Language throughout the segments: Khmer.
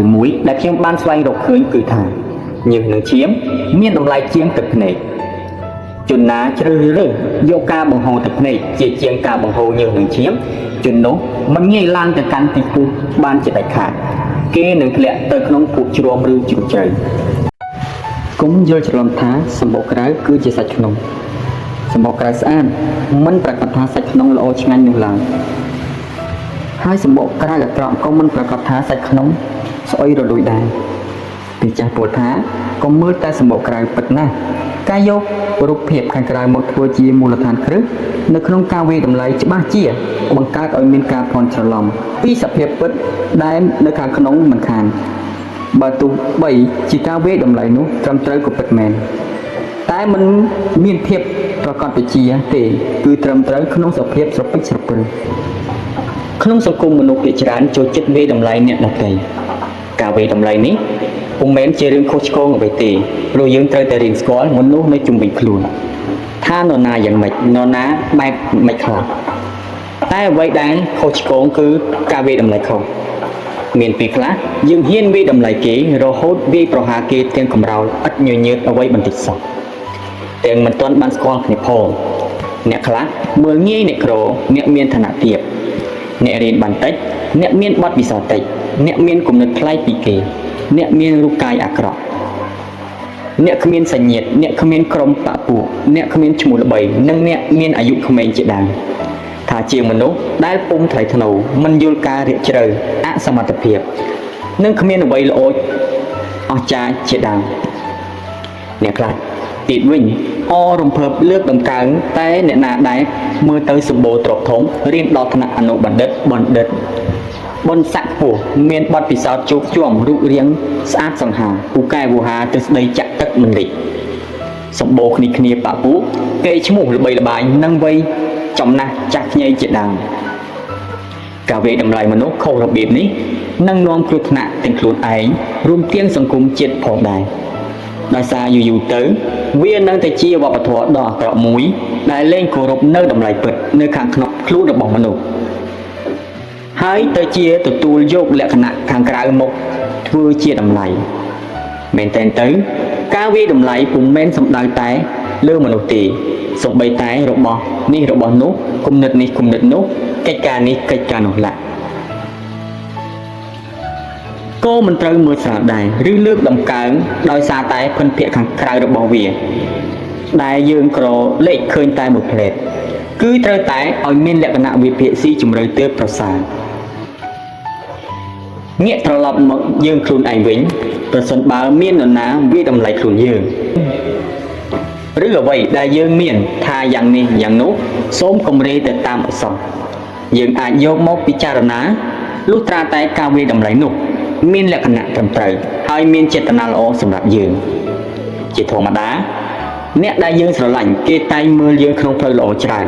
ឬមួយដែលខ្ញុំបានស្វែងរកឃើញគឺថាញើសនឹងឈាមមានតម្លៃជាងទឹកភ្នែកជនណាជ្រើសរើសយកការបង្ហូរទឹកភ្នែកជាជាងការបង្ហូរញើសនឹងឈាមជននោះមិនងាយឡើងទៅកាន់ទីខ្ពស់បានជាដាច់ខាតគេនឹងធ្លាក់ទៅក្នុងភក់ជ្រាំឬជ្រុលជ្រៅកុំយល់ច្រឡំថាសម្បកក្រៅគឺជាសាច់ក្នុងសម្បកក្រៅស្អាតមិនប្រកាសថាសាច់ក្នុងល្អឆ្ងាញ់នោះឡើយហើយសម្បកក្រៅអាក្រក់ក៏មិនប្រកាសថាសាច់ក្នុងស្អុយរលួយដែរពីចាស់ពោលថាកុំមើលតែសម្បកក្រៅពិតណាស់ការយករូបភាពខាងក្រៅមកធ្វើជាមូលដ្ឋានគ្រឹះនៅក្នុងការវាយតម្លៃច្បាស់ជាបង្កើតឲ្យមានការភ័ន្តច្រឡំពីសភាពពិតដែលនៅខាងក្នុងមិនខានបើទោះបីជាការវាយតម្លៃនោះត្រឹមត្រូវក៏ពិតមែនតែมันមានភាពប្រកបវិជ្ជាទេគឺត្រឹមត្រូវក្នុងសភាពស្រពេចស្រពិលក្នុងសង្គមមនុស្សភាគច្រើនចូលចិត្តវាយតម្លៃអ្នកដទៃការវាយតម្លៃនេះពុំមែនជារឿងខុសឆ្គងអ្វីទេព្រោះយើងត្រូវតែរៀនស្គាល់មនុស្សនៅជុំវិញខ្លួនថានរណាយ៉ាងម៉េចនរណាបែបម៉េចខ្លះតែអ្វីដែលខុសឆ្គងគឺការវាយតម្លៃខុសមានពេលខ្លះយើងហ៊ានវាយតម្លៃគេរហូតវាយប្រហារគេទាំងកំរោលឥតញញើតអ្វីបន្តិចសោះទាំងមិនទាន់បានស្គាល់គ្នាផងអ្នកខ្លះមើលងាយអ្នកក្រអ្នកមានឋានៈទាបអ្នករៀនបានតិចអ្នកមានបទពិសោធន៍តិចអ្នកមានគំនិតប្លែកពីគេអ្នកមានរូបកាយអាក្រក់អ្នកគ្មានសញ្ញត្តិអ្នកគ្មានក្រុមបពុអ្នកគ្មានឈ្មោះល្បីនិងអ្នកមានអាយុក្មេងជាដើមថាជាមនុស្សដែលពុំថ្លៃថ្នូរមិនយល់ការរាកជ្រៅអសមត្ថភាពនិងគ្មានអ្វីល្អអស្ចារ្យជាដើមអ្នកខ្លះទៀតវិញរំភើបលើកដំកើងតែអ្នកណាដែលមើលទៅសម្បូរទ្រព្យធំរៀនដល់ថ្នាក់អនុបណ្ឌិតបុណ្យស័ក្តិខ្ពស់មានបទពិសោធន៍ជោគជាំរូបរាងស្អាតសង្ហាពូកែវោហាទិសដីចាក់ទឹកមិនលិចសម្បូរគ្នាបពុគេឈ្មោះល្បីល្បាញនិងវ័យចំណាស់ចាស់ខ្ញីជាដើមការវាយតម្លៃមនុស្សខុសរបៀបនេះនឹងនាំគ្រោះថ្នាក់ទាំងខ្លួនឯងរួមទាំងសង្គមជាតិផងដែរដោយសារយូរទៅវានឹងតែជាវប្បធម៌ដ៏អាក្រក់មួយដែលលែងគោរពនៅតម្លៃពិតនៅខាងក្នុងខ្លួនរបស់មនុស្សហើយទៅជាទទួលយកលក្ខណៈខាងក្រៅមកធ្វើជាតម្លៃមែនតែនទៅការវាយតម្លៃពុំមែនសំដៅតែលើមនុស្សទេសូម្បីតែរបស់នេះរបស់នោះគំនិតនេះគំនិតនោះកិច្ចការនេះកិច្ចការនោះឡាក៏មិនត្រូវមើលស្រាលដែរឬលើកដំកើងដោយសារតែភិនភាគខាងក្រៅរបស់វាដែលយើងក្រឡេកឃើញតែមួយផ្លែតគឺត្រូវតែឲ្យមានលក្ខណៈវិភាគស៊ីជម្រៅទើបប្រសើរងាកត្រឡប់មកយើងខ្លួនឯងវិញប្រសិនបើមាននរណាវាយតម្លៃខ្លួនយើងឬអ្វីដែលយើងមានថាយ៉ាងនេះយ៉ាងនោះសូមកុំរេទៅតាមអក្សរយើងអាចយកមកពិចារណាលុះត្រាតែការវាយតម្លៃនោះមានលក្ខណៈត្រឹមត្រូវហើយមានចេតនាល្អសម្រាប់យើងជាធម្មតាអ្នកដែលយើងស្រឡាញ់គេតែងមើលយើងក្នុងផ្លូវល្អច្រើន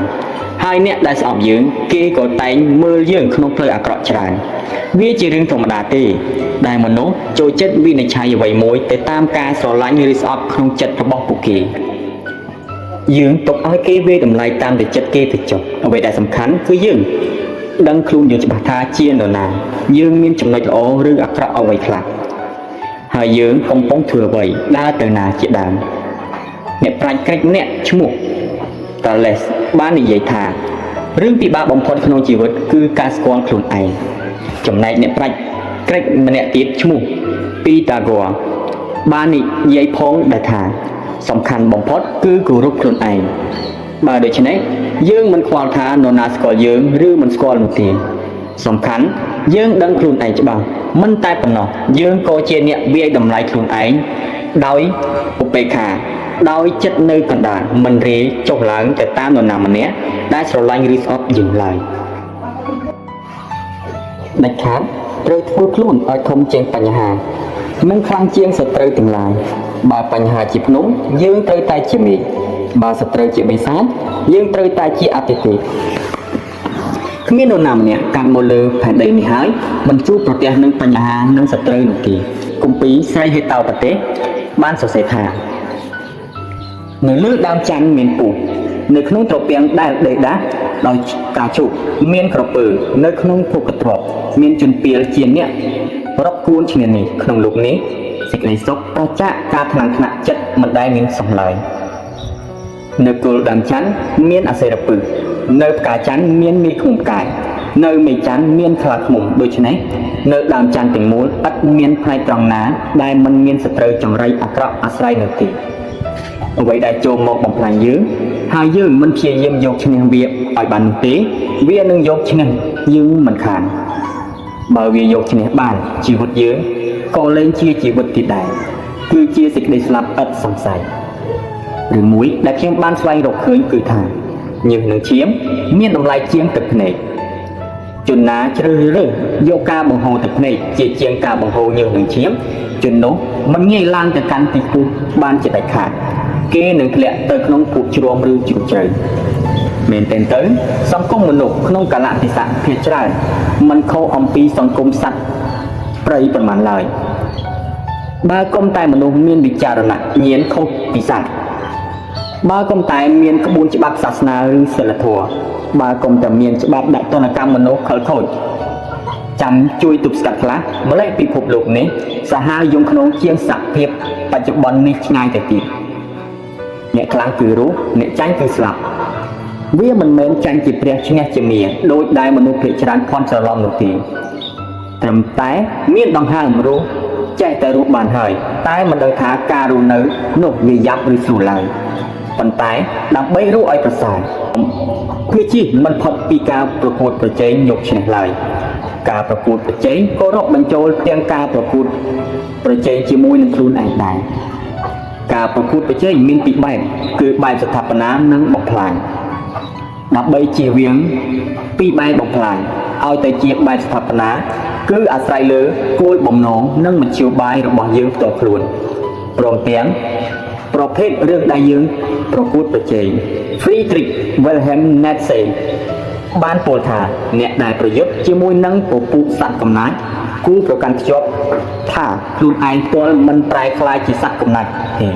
ហើយអ្នកដែលស្អប់យើងគេក៏តែងមើលយើងក្នុងផ្លូវអាក្រក់ច្រើនវាជារឿងធម្មតាទេដែលមនុស្សចូលចិត្តវិនិច្ឆ័យអ្វីមួយទៅតាមការស្រឡាញ់ឬស្អប់ក្នុងចិត្តរបស់ពួកគេយើងទុកឲ្យគេវាយតម្លៃតាមតែចិត្តគេទៅចុះអ្វីដែលសំខាន់គឺយើងដឹងខ្លួនយើងច្បាស់ថាជានរណាយើងមានចំណុចល្អឬអាក្រក់អ្វីខ្លះហើយយើងកំពុងធ្វើអ្វីដើរទៅណាជាដើមអ្នកប្រាជ្ញក្រិចម្នាក់ឈ្មោះ Thales បាននិយាយថារឿងពិបាកបំផុតក្នុងជីវិតគឺការស្គាល់ខ្លួនឯងចំណែកអ្នកប្រាជ្ញក្រិចម្នាក់ទៀតឈ្មោះ Pythagoras បាននិយាយផងដែរថាសំខាន់បំផុតគឺគោរពខ្លួនឯងបើដូច្នេះយើងមិនខ្វល់ថានរណាស្គាល់យើងឬមិនស្គាល់នោះទេសំខាន់យើងដឹងខ្លួនឯងច្បាស់មិនតែប៉ុណ្ណោះយើងក៏ជាអ្នកវាយតម្លៃខ្លួនឯងដោយឧបេក្ខាដោយចិត្តនៅកណ្ដាលមិនរេចុះឡើងទៅតាមនរណាម្នាក់ដែលស្រឡាញ់ឬស្អប់យើងឡើយដាច់ខាតត្រូវធ្វើខ្លួនឲ្យធំជាងបញ្ហានិងខ្លាំងជាងសត្រូវទាំងឡាយបើបញ្ហាជាភ្នំយើងត្រូវតែជាមេឃបើសត្រូវជាបិសាចយើងត្រូវតែជាអាទិទេពគ្មាននរណាម្នាក់កាត់មកលើផែនដីនេះហើយមិនជួបប្រទះនឹងបញ្ហានិងសត្រូវនោះទេគម្ពីរស្រីហេតោប្រទេសបានសរសេរថានៅលើដើមច័ន្ទមានពូជនៅក្នុងត្រពាំងដែលដេកដាស់ ដោយការជុកមានក្រពើនៅក្នុងភពកទ្របមានជនពីលជាអ្នករាប់គួនឈ្នានេះក្នុងលោកនេះសេចក្តីសុខប្រចាការថ្នាក់ថ្នាក់ចិត្តមិនដែលមានសំឡេងនៅគល់ដើមច័ន្ទមានអសេរពឹសនៅផ្កាច័ន្ទមានមេឃុំផ្កាយនៅមេច័ន្ទមានខ្លាឃ្មុំដូច្នេះនៅដើមច័ន្ទទាំងមូលឥតមានផ្នែកត្រង់ណាដែលមិនមានសត្រូវចង្រៃអាក្រក់អាស្រ័យនៅទីអ្វីដែលចូលមកបំផ្លាញយើងហើយយើងមិនព្យាយាមយកឈ្នះវាឲ្យបាននោះទេវានឹងយកឈ្នះយើងមិនខានបើវាយកឈ្នះបានជីវិតយើងក៏លែងជាជីវិតទីដែរគឺជាសេចក្តីស្លាប់ឥតសង្ស័យឬមួយដែលខ្ញុំបានស្វែងរកឃើញគឺថាញើសនឹងឈាមមានតម្លៃជាងទឹកភ្នែកជនណាជ្រើសរើសយកការបង្ហូរទឹកភ្នែកជាជាងការបង្ហូរញើសនឹងឈាមជននោះមិនងាយឡើងទៅកាន់ទីខ្ពស់បានជាដាច់ខាតគេនឹងធ្លាក់ទៅក្នុងភពជ្រាំឬជ្រៅជ្រៅមែនទែនទៅសង្គមមនុស្សក្នុងកាលៈទេសៈភាគច្រើនមិនខុសអំពីសង្គមសត្វព្រៃប៉ុន្មានឡើយបើគុំតែមនុស្សមានវិចារណញ្ញាណខុសពីសត្វបើគុំតែមានក្បួនច្បាប់សាសនាឬសិលធម៌បើគុំតែមានច្បាប់ដាក់ទណ្ឌកម្មមនុស្សខលខូចចាំជួយទប់ស្កាត់ខ្លះម្លេះពិភពលោកនេះសាហាវយងក្នុងជាងសភាពបច្ចុប្បន្ននេះឆ្ងាយទៅទៀតអ្នកខ្លាំងគឺរស់អ្នកចាញ់គឺស្លាប់វាមិនមែនចាញ់ជាព្រះឈ្នះជាមាដោយដែលមនុស្សភាគច្រើនភ័ន្តច្រឡំនោះទេត្រឹមតែមានដង្ហើមរស់ចេះតែរស់បានហើយតែមិនដឹងថាការរស់នៅនោះវាយ៉ាប់ឬស្រួលឡើយប៉ុន្តែដើម្បីរស់ឲ្យប្រសើរវាជិះមិនផុតពីការប្រកួតប្រជែងយកឈ្នះឡើយការប្រកួតប្រជែងក៏រាប់បញ្ចូលទាំងការប្រកួតប្រជែងជាមួយនឹងខ្លួនឯងដែរការប្រកួតប្រជែងមានពីរបែបគឺបែបស្ថាបនានិងបំផ្លាញដើម្បីជៀសវាងពីបែបបំផ្លាញឲ្យទៅជាបែបស្ថាបនាគឺអាស្រ័យលើគោលបំណងនិងមធ្យោបាយរបស់យើងផ្ទាល់ខ្លួនព្រមទាំងប្រភេទរឿងដែលយើងប្រកួតប្រជែង Friedrich Wilhelm Nietzsche បានពោលថាអ្នកដែលប្រយុទ្ធជាមួយនឹងពពួកសត្វកំណាចគូប្រកាន់ខ្ជាប់ថាខ្លួនឯងផ្ទាល់មិនប្រែក្លាយជាសត្វកំណាចទេ